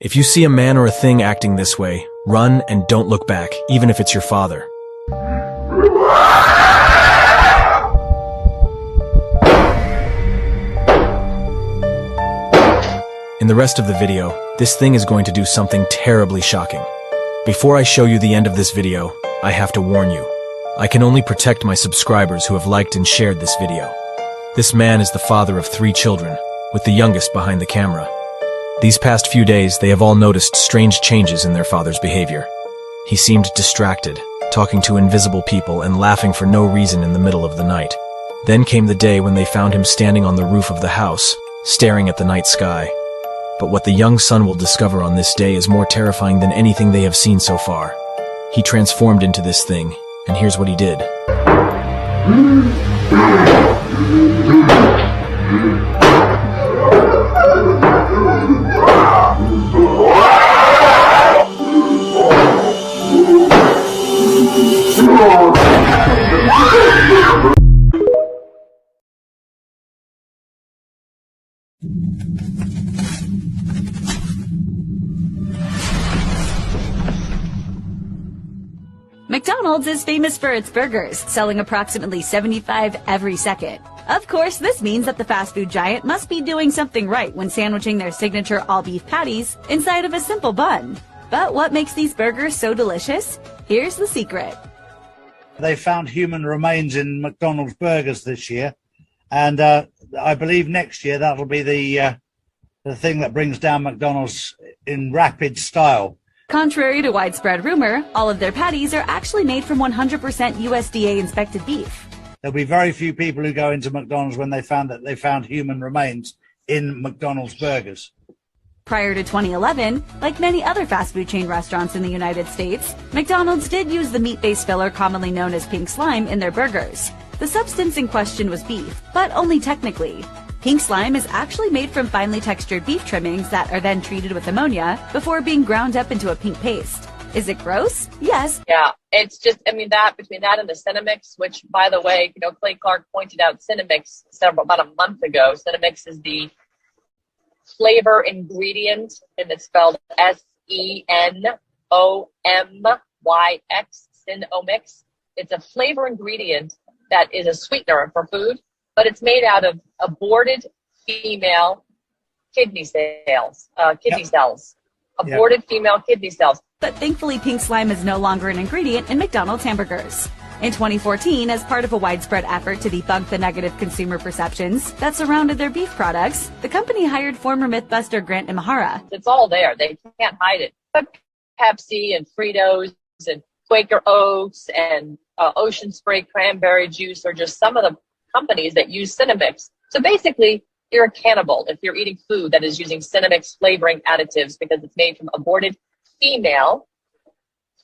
If you see a man or a thing acting this way, run and don't look back, even if it's your father. In the rest of the video, this thing is going to do something terribly shocking. Before I show you the end of this video, I have to warn you. I can only protect my subscribers who have liked and shared this video. This man is the father of 3 children, with the youngest behind the camera. These past few days, they have all noticed strange changes in their father's behavior. He seemed distracted, talking to invisible people and laughing for no reason in the middle of the night. Then came the day when they found him standing on the roof of the house, staring at the night sky. But what the young son will discover on this day is more terrifying than anything they have seen so far. He transformed into this thing, and here's what he did. McDonald's is famous for its burgers, selling approximately 75 every second. Of course, this means that the fast food giant must be doing something right when sandwiching their signature all-beef patties inside of a simple bun. But what makes these burgers so delicious? Here's the secret. They found human remains in McDonald's burgers this year, and I believe next year that'll be the thing that brings down McDonald's in rapid style. Contrary to widespread rumor, all of their patties are actually made from 100% USDA-inspected beef. There'll be very few people who go into McDonald's when they found human remains in McDonald's burgers. Prior to 2011, like many other fast food chain restaurants in the United States, McDonald's did use the meat-based filler commonly known as pink slime in their burgers. The substance in question was beef, but only technically. Pink slime is actually made from finely textured beef trimmings that are then treated with ammonia before being ground up into a pink paste. Is it gross? Yes. Yeah, it's just, that between that and the Cinnamix, which, by the way, Clay Clark pointed out Cinnamix about a month ago. Cinnamix is the flavor ingredient, and it's spelled Senomyx, Cinomix. It's a flavor ingredient that is a sweetener for food, but it's made out of aborted female kidney cells. Aborted female kidney cells. But thankfully, pink slime is no longer an ingredient in McDonald's hamburgers. In 2014, as part of a widespread effort to debunk the negative consumer perceptions that surrounded their beef products, the company hired former Mythbuster Grant Imahara. It's all there. They can't hide it. But Pepsi and Fritos and Quaker Oats and Ocean Spray Cranberry Juice are just some of the companies that use Cinnamix. So basically, you're a cannibal if you're eating food that is using Cinnamix flavoring additives because it's made from aborted female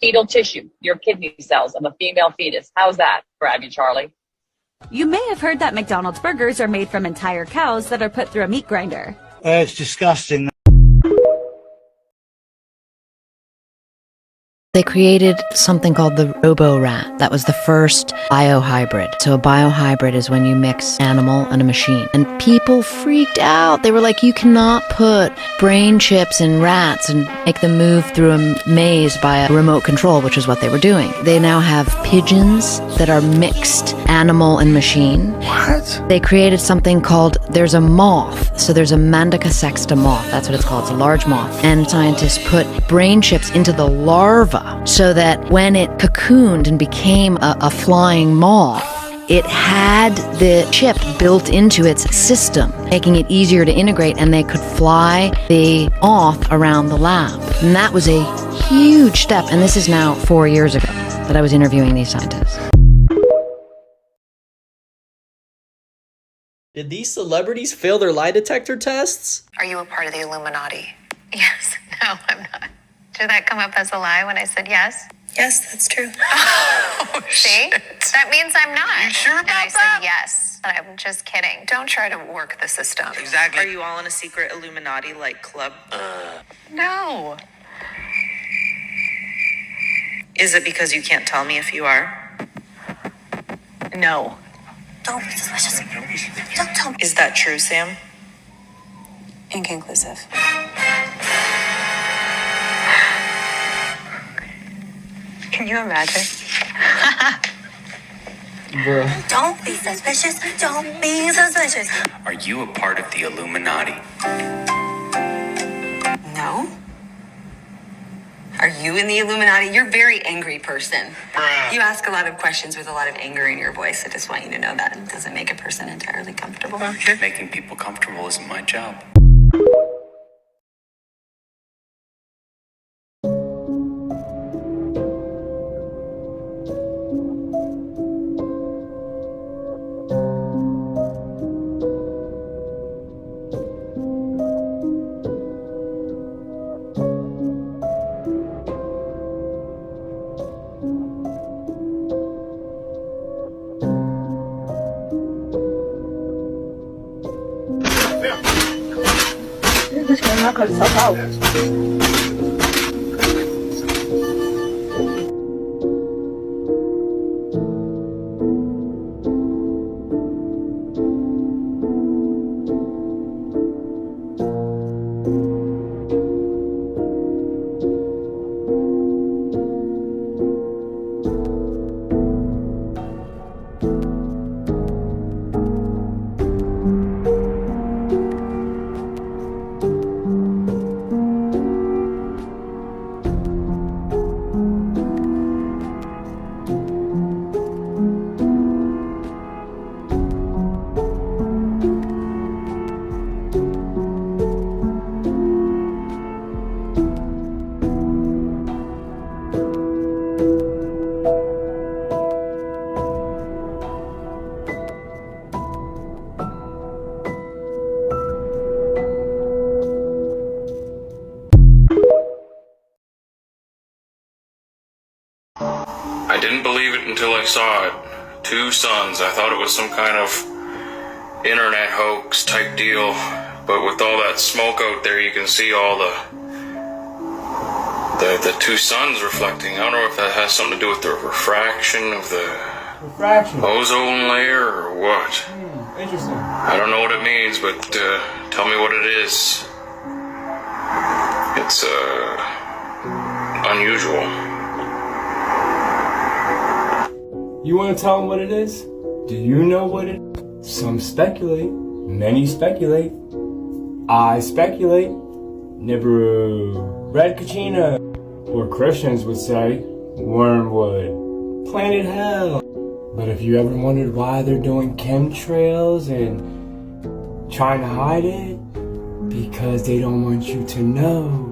fetal tissue, your kidney cells of a female fetus. How's that? Grab you, Charlie. You may have heard that McDonald's burgers are made from entire cows that are put through a meat grinder. It's disgusting. They created something called the robo-rat. That was the first biohybrid. So a biohybrid is when you mix animal and a machine. And people freaked out. They were like, you cannot put brain chips in rats and make them move through a maze by a remote control, which is what they were doing. They now have pigeons that are mixed animal and machine. What? They created something called, there's a moth. So there's a Mandica sexta moth. That's what it's called. It's a large moth. And scientists put brain chips into the larva, so that when it cocooned and became a flying moth, it had the chip built into its system, making it easier to integrate, and they could fly the moth around the lab. And that was a huge step, and this is now 4 years ago that I was interviewing these scientists. Did these celebrities fail their lie detector tests? Are you a part of the Illuminati? Yes. No, I'm not. Did that come up as a lie when I said yes? Yes, that's true. Oh, see? That means I'm not. You sure about and I that? said yes. I'm just kidding. Don't try to work the system. Exactly. Are you all in a secret Illuminati-like club? No. Is it because you can't tell me if you are? No. Don't be suspicious. Don't tell me. Is that true, Sam? Inconclusive. Can you imagine? Bruh. Don't be suspicious. Don't be suspicious. Are you a part of the Illuminati? No. Are you in the Illuminati? You're a very angry person. You ask a lot of questions with a lot of anger in your voice. I just want you to know that. It doesn't make a person entirely comfortable. Making people comfortable isn't my job. I didn't believe it until I saw it. 2 suns. I thought it was some kind of internet hoax type deal. But with all that smoke out there, you can see all the 2 suns reflecting. I don't know if that has something to do with the refraction of the ozone layer or what. Interesting. I don't know what it means, but tell me what it is. It's unusual. You want to tell them what it is? Do you know what it is? Some speculate. Many speculate. I speculate. Nibiru. Red Kachina. Or Christians would say, Wormwood. Planet Hell. But if you ever wondered why they're doing chemtrails and trying to hide it, because they don't want you to know.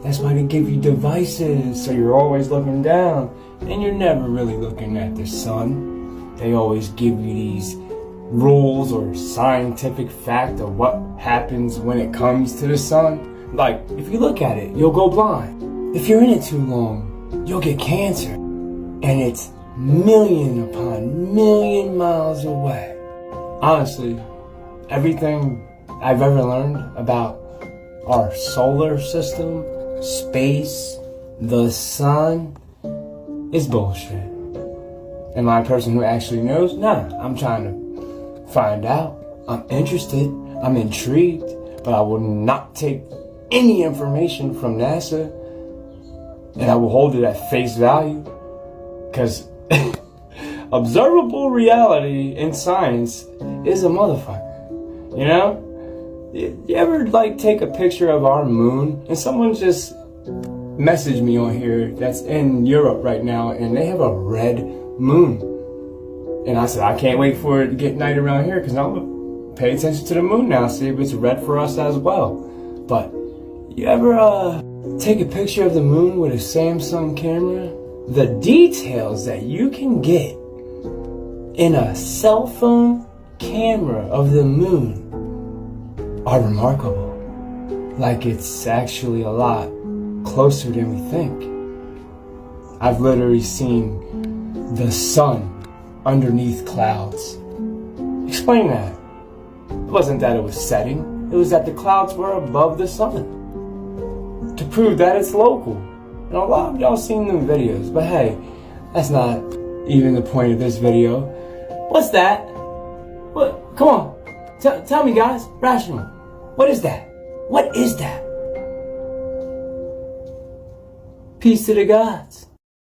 That's why they give you devices, so you're always looking down, and you're never really looking at the sun. They always give you these rules or scientific fact of what happens when it comes to the sun. Like, if you look at it, you'll go blind. If you're in it too long, you'll get cancer. And it's million upon million miles away. Honestly, everything I've ever learned about our solar system, space, the sun, is bullshit. Am I a person who actually knows? Nah, I'm trying to find out. I'm interested, I'm intrigued, but I will not take any information from NASA, and I will hold it at face value, because observable reality in science is a motherfucker, you know? You ever take a picture of our moon and someone just messaged me on here that's in Europe right now and they have a red moon, and I said I can't wait for it to get night around here because I'm gonna pay attention to the moon now, see if it's red for us as well. But you ever take a picture of the moon with a Samsung camera? The details that you can get in a cell phone camera of the moon are remarkable. Like, it's actually a lot closer than we think. I've literally seen the sun underneath clouds. Explain that. It wasn't that it was setting, it was that the clouds were above the sun. To prove that it's local. And a lot of y'all seen them videos, but hey, that's not even the point of this video. What's that? What? Come on. Tell me, guys. Rational. What is that? What is that? Peace to the gods.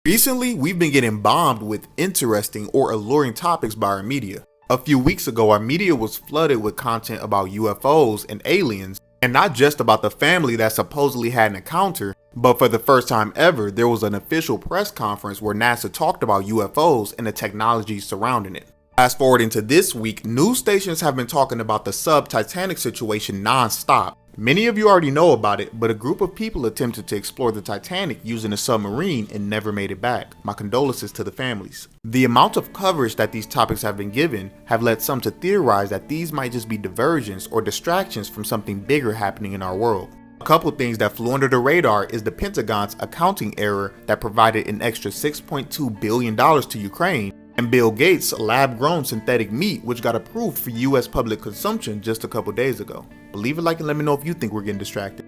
Recently, we've been getting bombed with interesting or alluring topics by our media. A few weeks ago, our media was flooded with content about UFOs and aliens, and not just about the family that supposedly had an encounter, but for the first time ever, there was an official press conference where NASA talked about UFOs and the technology surrounding it. Fast forwarding to this week, news stations have been talking about the sub-Titanic situation non-stop. Many of you already know about it, but a group of people attempted to explore the Titanic using a submarine and never made it back. My condolences to the families. The amount of coverage that these topics have been given have led some to theorize that these might just be diversions or distractions from something bigger happening in our world. A couple things that flew under the radar is the Pentagon's accounting error that provided an extra $6.2 billion to Ukraine, and Bill Gates' lab-grown synthetic meat, which got approved for US public consumption just a couple days ago. But leave a like and let me know if you think we're getting distracted.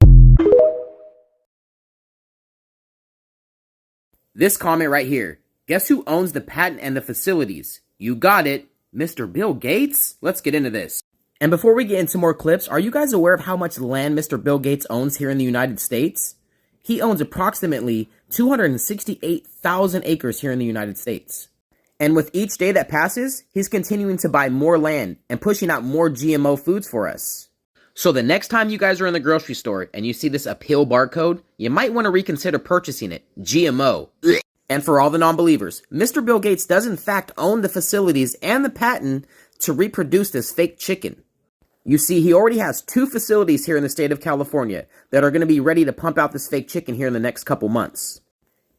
This comment right here. Guess who owns the patent and the facilities? You got it, Mr. Bill Gates? Let's get into this. And before we get into more clips, are you guys aware of how much land Mr. Bill Gates owns here in the United States? He owns approximately 268,000 acres here in the United States. And with each day that passes, he's continuing to buy more land and pushing out more GMO foods for us. So the next time you guys are in the grocery store and you see this appeal barcode, you might want to reconsider purchasing it. GMO. Ugh. And for all the non-believers, Mr. Bill Gates does in fact own the facilities and the patent to reproduce this fake chicken. You see, he already has 2 facilities here in the state of California that are going to be ready to pump out this fake chicken here in the next couple months.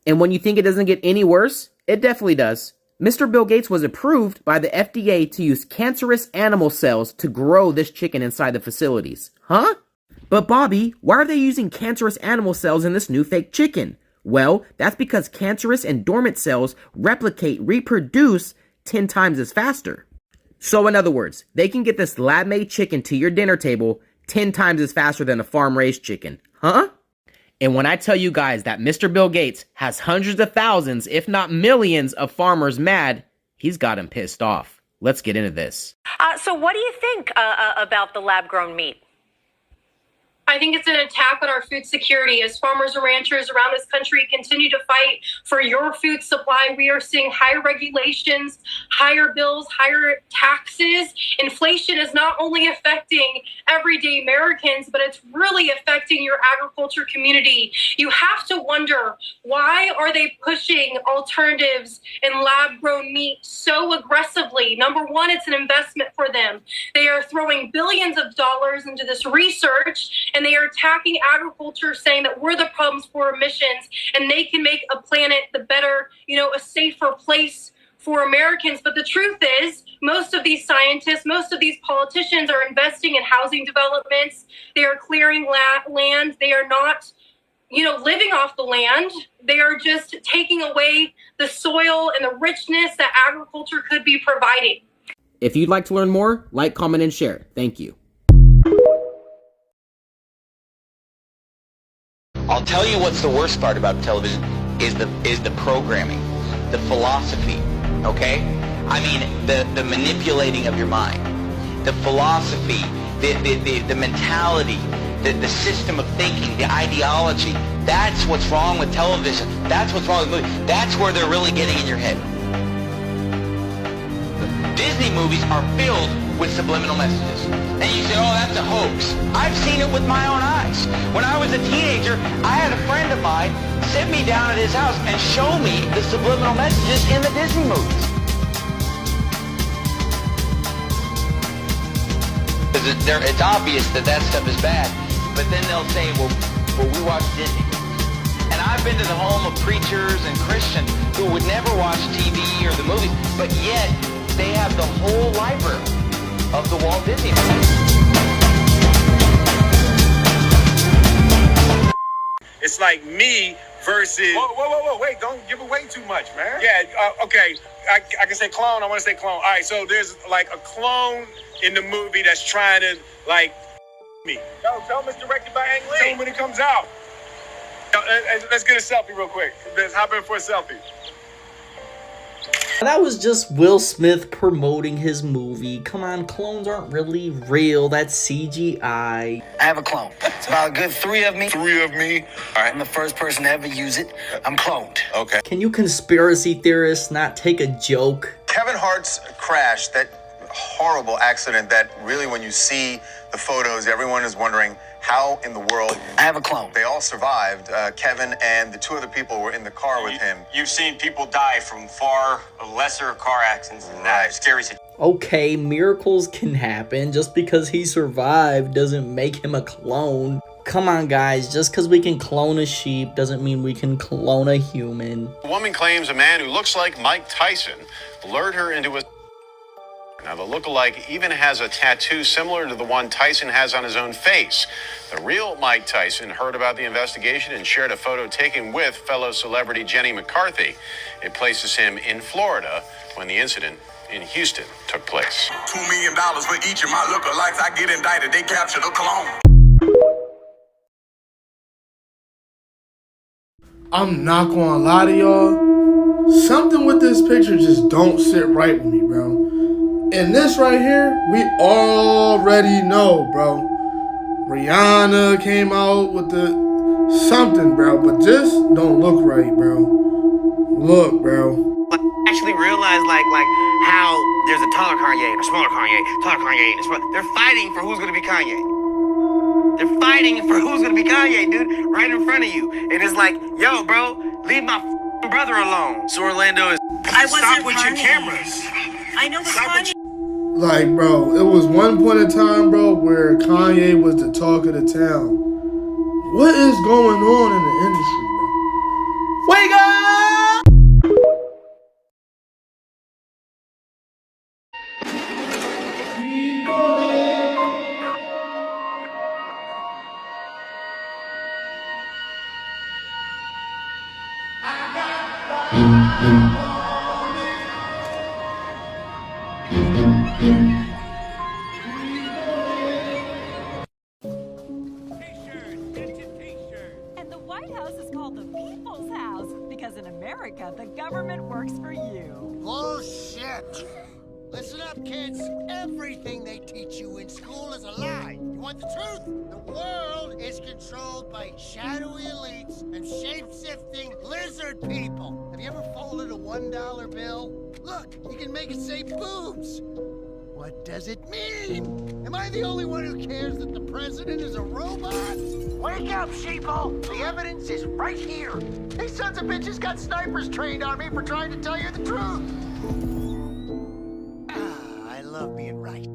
And when you think it doesn't get any worse, it definitely does. Mr. Bill Gates was approved by the FDA to use cancerous animal cells to grow this chicken inside the facilities. Huh? But Bobby, why are they using cancerous animal cells in this new fake chicken? Well, that's because cancerous and dormant cells reproduce 10 times as faster. So in other words, they can get this lab-made chicken to your dinner table 10 times as faster than a farm-raised chicken. Huh? And when I tell you guys that Mr. Bill Gates has hundreds of thousands, if not millions, of farmers mad, he's got them pissed off. Let's get into this. So what do you think about the lab-grown meat? I think it's an attack on our food security. As farmers and ranchers around this country continue to fight for your food supply, we are seeing higher regulations, higher bills, higher taxes. Inflation is not only affecting everyday Americans, but it's really affecting your agriculture community. You have to wonder, why are they pushing alternatives and lab-grown meat so aggressively? Number one, it's an investment for them. They are throwing billions of dollars into this research, and they are attacking agriculture, saying that we're the problems for emissions and they can make a planet the better, a safer place for Americans. But the truth is, most of these scientists, most of these politicians are investing in housing developments. They are clearing land. They are not, living off the land. They are just taking away the soil and the richness that agriculture could be providing. If you'd like to learn more, like, comment, and share. Thank you. I'll tell you what's the worst part about television is the programming, the philosophy, okay? I mean, the manipulating of your mind, the philosophy, the mentality, the system of thinking, the ideology. That's what's wrong with television. That's what's wrong with movies. That's where they're really getting in your head. Disney movies are filled with subliminal messages. And you say, oh, that's a hoax. I've seen it with my own eyes. When I was a teenager, I had a friend of mine sit me down at his house and show me the subliminal messages in the Disney movies. It's obvious that stuff is bad, but then they'll say, well, we watch Disney movies. And I've been to the home of preachers and Christians who would never watch TV or the movies, but yet they have the whole library of the Walt Disney movies. It's like me versus... Whoa, wait, don't give away too much, man. Yeah, okay, I can say clone, I want to say clone. All right, so there's like a clone in the movie that's trying to, like, me. Tell him it's directed by Ang Lee. Tell him when it comes out. Let's get a selfie real quick. Let's hop in for a selfie. That was just Will Smith promoting his movie. Come on, clones aren't really real. That's CGI. I have a clone. It's about a good 3 of me. 3 of me. All right. I'm the first person to ever use it. I'm cloned. Okay. Can you conspiracy theorists not take a joke? Kevin Hart's crash, that horrible accident that really when you see the photos, everyone is wondering how in the world. I have a clone. They all survived. Kevin and the 2 other people were in the car with him. You've seen people die from far lesser car accidents than that. Scary situation. Okay, miracles can happen. Just because he survived doesn't make him a clone. Come on, guys. Just because we can clone a sheep doesn't mean we can clone a human. A woman claims a man who looks like Mike Tyson lured her into a... Now, the lookalike even has a tattoo similar to the one Tyson has on his own face. The real Mike Tyson heard about the investigation and shared a photo taken with fellow celebrity Jenny McCarthy. It places him in Florida when the incident in Houston took place. $2 million for each of my lookalikes. I get indicted. They captured a clone. I'm not gonna lie to y'all. Something with this picture just don't sit right with me, bro. And this right here, we already know, bro. Rihanna came out with the something, bro, but this don't look right, bro. Look, bro. I actually realized like how there's a taller Kanye, a smaller Kanye, taller Kanye, and a smaller. They're fighting for who's gonna be Kanye. They're fighting for who's gonna be Kanye, dude, right in front of you. And it's like, yo, bro, leave my brother alone. So Orlando is. Stop with your cameras. I know the Like, bro, it was one point in time, bro, where Kanye was the talk of the town. What is going on in the industry, bro? Wake up! And the White House is called the People's House because in America, the government works for you. Bullshit! Listen up, kids. Everything they teach you in school is a lie. You want the truth? The world is controlled by shadowy elites and shape-shifting lizard people. Have you ever folded a $1 bill? Look, you can make it say boobs. What does it mean? Am I the only one who cares that the president is a robot? Wake up, sheeple! The evidence is right here. These sons of bitches got snipers trained on me for trying to tell you the truth. I love being right.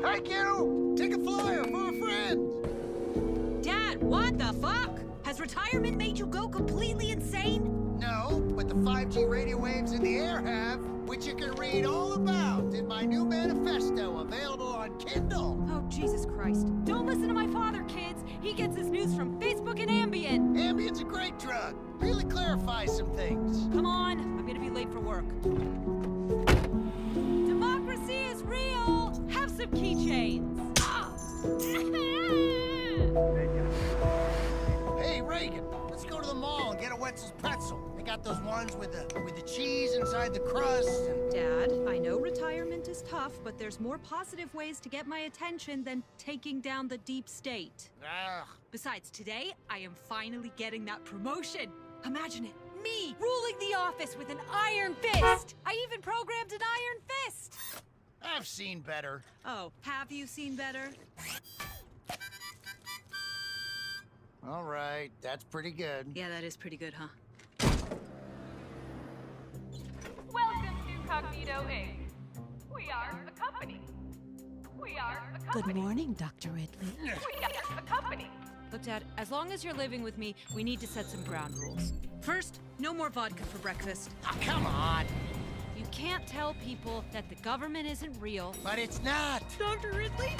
Thank you! Take a flyer for a friend. Dad, what the fuck? Has retirement made you go completely insane? No, but the 5G radio waves in the air have, which you can read all about in my new manifesto available on Kindle. Oh, Jesus Christ. Don't listen to my father, kids. He gets his news from Facebook and Ambien. Ambien's a great drug. Really clarifies some things. Come on, I'm gonna be late for work. Democracy is real. Have some keychains. Hey, Reagan, let's go to the mall and get a Wetzel's pretzel. They got those ones with the cheese inside the crust. And... Dad, I know retirement is tough, but there's more positive ways to get my attention than taking down the deep state. Ugh. Besides, today, I am finally getting that promotion. Imagine it, me ruling the office with an iron fist. I even programmed an iron fist. I've seen better. Oh, have you seen better? All right, that's pretty good. Yeah, that is pretty good, huh? Welcome to Cognito Inc. We are a company. We are a company. Good morning, Dr. Ridley. We are a company. Look, Dad, as long as you're living with me, we need to set some ground rules. First, no more vodka for breakfast. Oh, come on. You can't tell people that the government isn't real. But it's not. Dr. Ridley?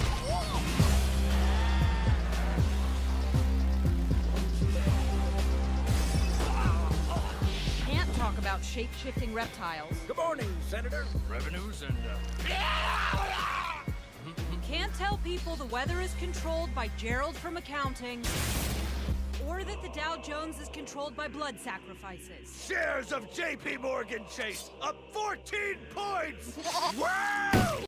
Can't talk about shape-shifting reptiles. Good morning, Senator. Revenues and, Can't tell people the weather is controlled by Gerald from accounting. or that the Dow Jones is controlled by blood sacrifices. Shares of JP Morgan Chase up 14 points! Wow!